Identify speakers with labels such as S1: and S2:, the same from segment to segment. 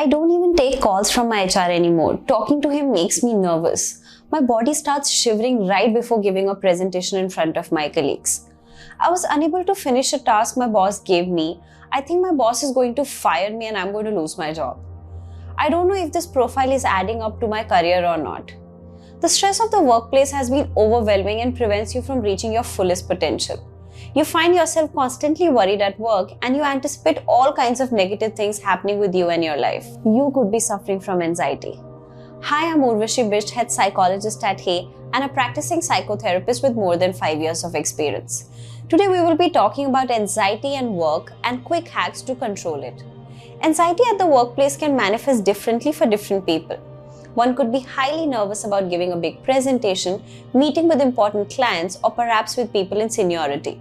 S1: I don't even take calls from my HR anymore. Talking to him makes me nervous. My body starts shivering right before giving a presentation in front of my colleagues. I was unable to finish a task my boss gave me. I think my boss is going to fire me and I'm going to lose my job. I don't know if this profile is adding up to my career or not. The stress of the workplace has been overwhelming and prevents you from reaching your fullest potential. You find yourself constantly worried at work and you anticipate all kinds of negative things happening with you and your life. You could be suffering from anxiety. Hi, I'm Urvashi Bisht, head psychologist at Heyy and a practicing psychotherapist with more than 5 years of experience. Today we will be talking about anxiety and work and quick hacks to control it. Anxiety at the workplace can manifest differently for different people. One could be highly nervous about giving a big presentation, meeting with important clients, or perhaps with people in seniority.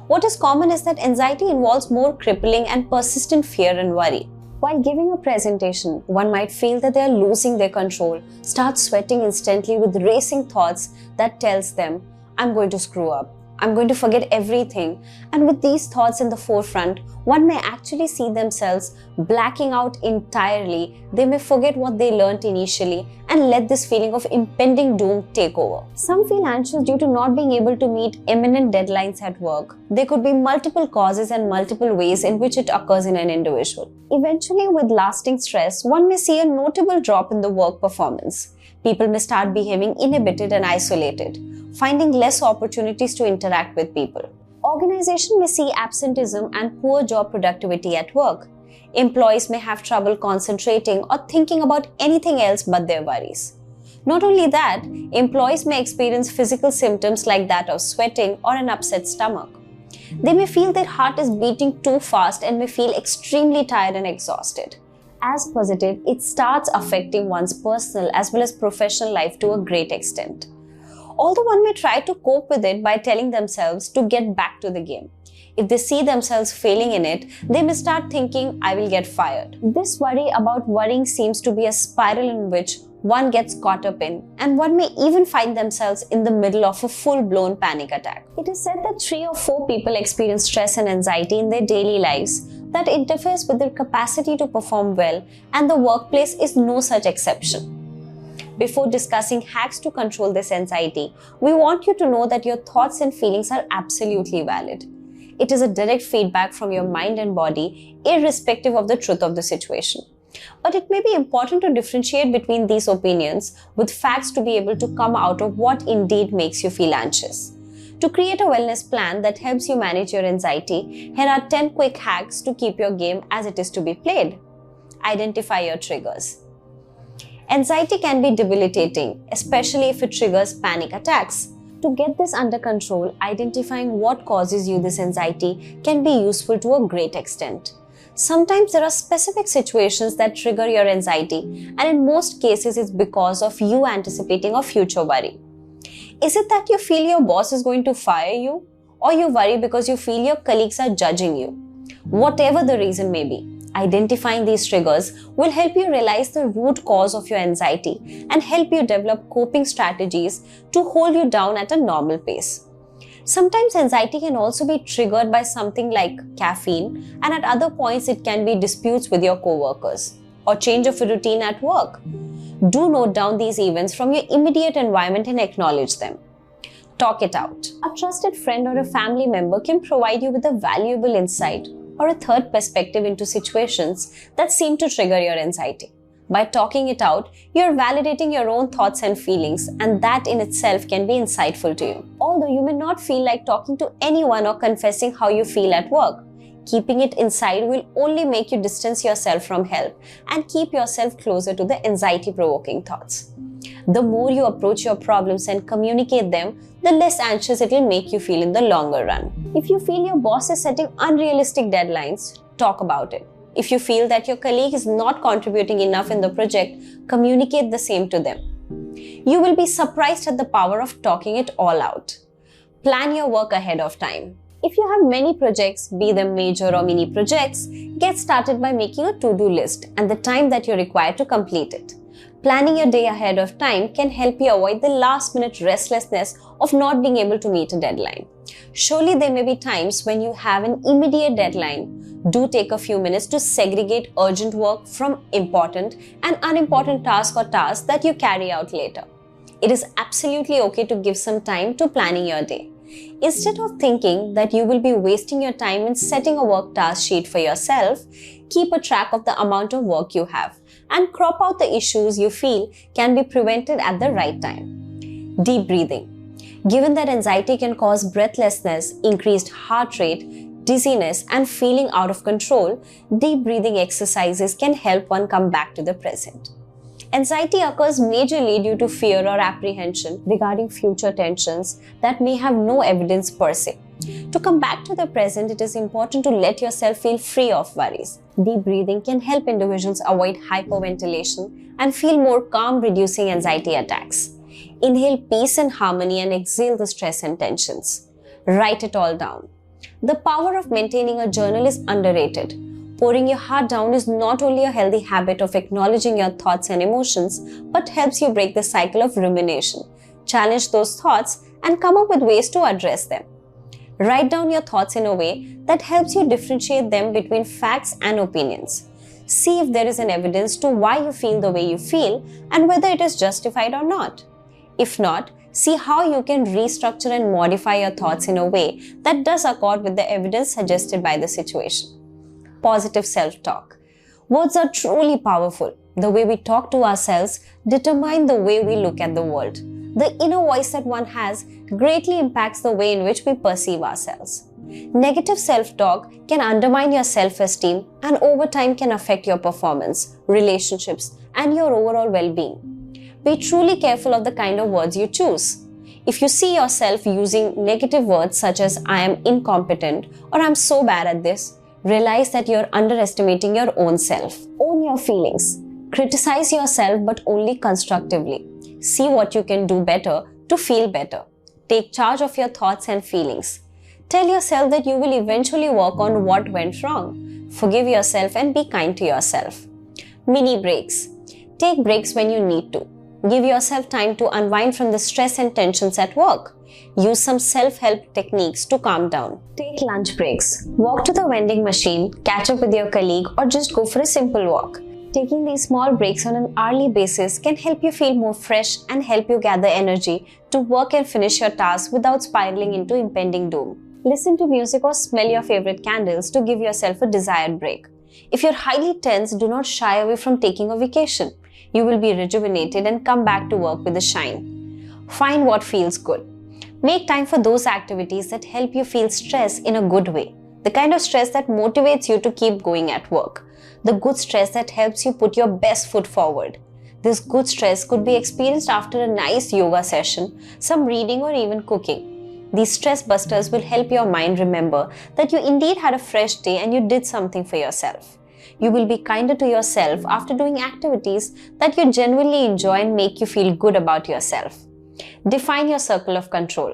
S1: What is common is that anxiety involves more crippling and persistent fear and worry. While giving a presentation, one might feel that they are losing their control, start sweating instantly with racing thoughts that tells them, I'm going to screw up. I'm going to forget everything. And with these thoughts in the forefront, one may actually see themselves blacking out entirely. They may forget what they learnt initially and let this feeling of impending doom take over. Some feel anxious due to not being able to meet imminent deadlines at work. There could be multiple causes and multiple ways in which it occurs in an individual. Eventually, with lasting stress, one may see a notable drop in the work performance. People may start behaving inhibited and isolated, finding less opportunities to interact with people. Organizations may see absenteeism and poor job productivity at work. Employees may have trouble concentrating or thinking about anything else but their worries. Not only that, employees may experience physical symptoms like that of sweating or an upset stomach. They may feel their heart is beating too fast and may feel extremely tired and exhausted. As positive, it starts affecting one's personal as well as professional life to a great extent. Although one may try to cope with it by telling themselves to get back to the game. If they see themselves failing in it, they may start thinking, I will get fired. This worry about worrying seems to be a spiral in which one gets caught up in, and one may even find themselves in the middle of a full-blown panic attack. It is said that 3 or 4 people experience stress and anxiety in their daily lives that interferes with their capacity to perform well, and the workplace is no such exception. Before discussing hacks to control this anxiety, we want you to know that your thoughts and feelings are absolutely valid. It is a direct feedback from your mind and body, irrespective of the truth of the situation. But it may be important to differentiate between these opinions with facts to be able to come out of what indeed makes you feel anxious. To create a wellness plan that helps you manage your anxiety, here are 10 quick hacks to keep your game as it is to be played. Identify your triggers. Anxiety can be debilitating, especially if it triggers panic attacks. To get this under control, identifying what causes you this anxiety can be useful to a great extent. Sometimes there are specific situations that trigger your anxiety, and in most cases it's because of you anticipating a future worry. Is it that you feel your boss is going to fire you? Or you worry because you feel your colleagues are judging you? Whatever the reason may be, identifying these triggers will help you realize the root cause of your anxiety and help you develop coping strategies to hold you down at a normal pace. Sometimes anxiety can also be triggered by something like caffeine, and at other points it can be disputes with your co-workers or change of a routine at work. Do note down these events from your immediate environment and acknowledge them. Talk it out. A trusted friend or a family member can provide you with a valuable insight or a third perspective into situations that seem to trigger your anxiety. By talking it out, you're validating your own thoughts and feelings, and that in itself can be insightful to you. Although you may not feel like talking to anyone or confessing how you feel at work, keeping it inside will only make you distance yourself from help and keep yourself closer to the anxiety-provoking thoughts. The more you approach your problems and communicate them, the less anxious it will make you feel in the longer run. If you feel your boss is setting unrealistic deadlines, talk about it. If you feel that your colleague is not contributing enough in the project, communicate the same to them. You will be surprised at the power of talking it all out. Plan your work ahead of time. If you have many projects, be them major or mini projects, get started by making a to-do list and the time that you require to complete it. Planning your day ahead of time can help you avoid the last-minute restlessness of not being able to meet a deadline. Surely there may be times when you have an immediate deadline. Do take a few minutes to segregate urgent work from important and unimportant tasks or tasks that you carry out later. It is absolutely okay to give some time to planning your day. Instead of thinking that you will be wasting your time in setting a work task sheet for yourself, keep a track of the amount of work you have and crop out the issues you feel can be prevented at the right time. Deep breathing. Given that anxiety can cause breathlessness, increased heart rate, dizziness, and feeling out of control, deep breathing exercises can help one come back to the present. Anxiety occurs majorly due to fear or apprehension regarding future tensions that may have no evidence per se. To come back to the present, it is important to let yourself feel free of worries. Deep breathing can help individuals avoid hyperventilation and feel more calm, reducing anxiety attacks. Inhale peace and harmony and exhale the stress and tensions. Write it all down. The power of maintaining a journal is underrated. Pouring your heart down is not only a healthy habit of acknowledging your thoughts and emotions, but helps you break the cycle of rumination, challenge those thoughts, and come up with ways to address them. Write down your thoughts in a way that helps you differentiate them between facts and opinions. See if there is an evidence to why you feel the way you feel and whether it is justified or not. If not, see how you can restructure and modify your thoughts in a way that does accord with the evidence suggested by the situation. Positive self-talk. Words are truly powerful. The way we talk to ourselves determine the way we look at the world. The inner voice that one has greatly impacts the way in which we perceive ourselves. Negative self-talk can undermine your self-esteem and over time can affect your performance, relationships, and your overall well-being. Be truly careful of the kind of words you choose. If you see yourself using negative words such as I am incompetent or I'm so bad at this, realize that you're underestimating your own self. Own your feelings. Criticize yourself but only constructively. See what you can do better to feel better. Take charge of your thoughts and feelings. Tell yourself that you will eventually work on what went wrong. Forgive yourself and be kind to yourself. Mini breaks. Take breaks when you need to. Give yourself time to unwind from the stress and tensions at work. Use some self-help techniques to calm down. Take lunch breaks. Walk to the vending machine, catch up with your colleague, or just go for a simple walk. Taking these small breaks on an hourly basis can help you feel more fresh and help you gather energy to work and finish your tasks without spiraling into impending doom. Listen to music or smell your favorite candles to give yourself a desired break. If you're highly tense, do not shy away from taking a vacation. You will be rejuvenated and come back to work with a shine. Find what feels good. Make time for those activities that help you feel stress in a good way. The kind of stress that motivates you to keep going at work. The good stress that helps you put your best foot forward. This good stress could be experienced after a nice yoga session, some reading or even cooking. These stress busters will help your mind remember that you indeed had a fresh day and you did something for yourself. You will be kinder to yourself after doing activities that you genuinely enjoy and make you feel good about yourself. Define your circle of control.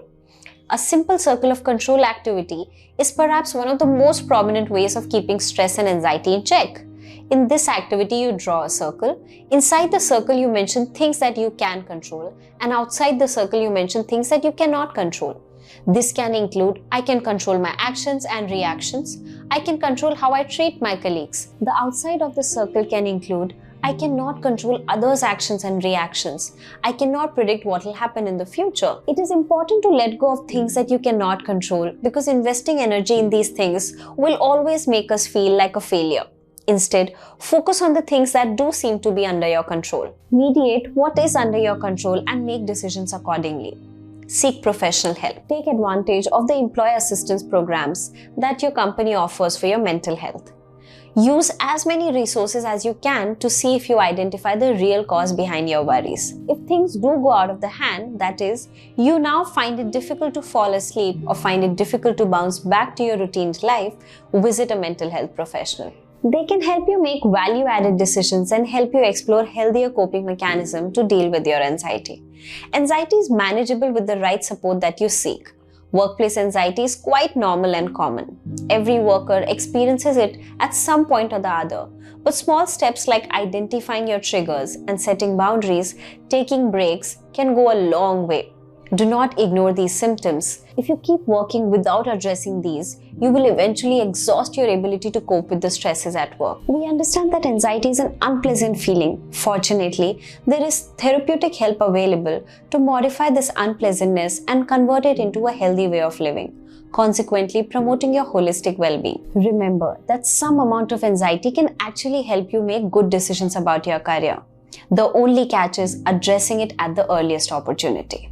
S1: A simple circle of control activity is perhaps one of the most prominent ways of keeping stress and anxiety in check. In this activity, you draw a circle. Inside the circle, you mention things that you can control, and outside the circle, you mention things that you cannot control. This can include, I can control my actions and reactions. I can control how I treat my colleagues. The outside of the circle can include, I cannot control others' actions and reactions. I cannot predict what will happen in the future. It is important to let go of things that you cannot control because investing energy in these things will always make us feel like a failure. Instead, focus on the things that do seem to be under your control. Mediate what is under your control and make decisions accordingly. Seek professional help. Take advantage of the employee assistance programs that your company offers for your mental health. Use as many resources as you can to see if you identify the real cause behind your worries. If things do go out of the hand, that is, you now find it difficult to fall asleep or find it difficult to bounce back to your routine life, visit a mental health professional. They can help you make value-added decisions and help you explore healthier coping mechanisms to deal with your anxiety. Anxiety is manageable with the right support that you seek. Workplace anxiety is quite normal and common. Every worker experiences it at some point or the other. But small steps like identifying your triggers and setting boundaries, taking breaks can go a long way. Do not ignore these symptoms. If you keep working without addressing these, you will eventually exhaust your ability to cope with the stresses at work. We understand that anxiety is an unpleasant feeling. Fortunately, there is therapeutic help available to modify this unpleasantness and convert it into a healthy way of living, consequently promoting your holistic well-being. Remember that some amount of anxiety can actually help you make good decisions about your career. The only catch is addressing it at the earliest opportunity.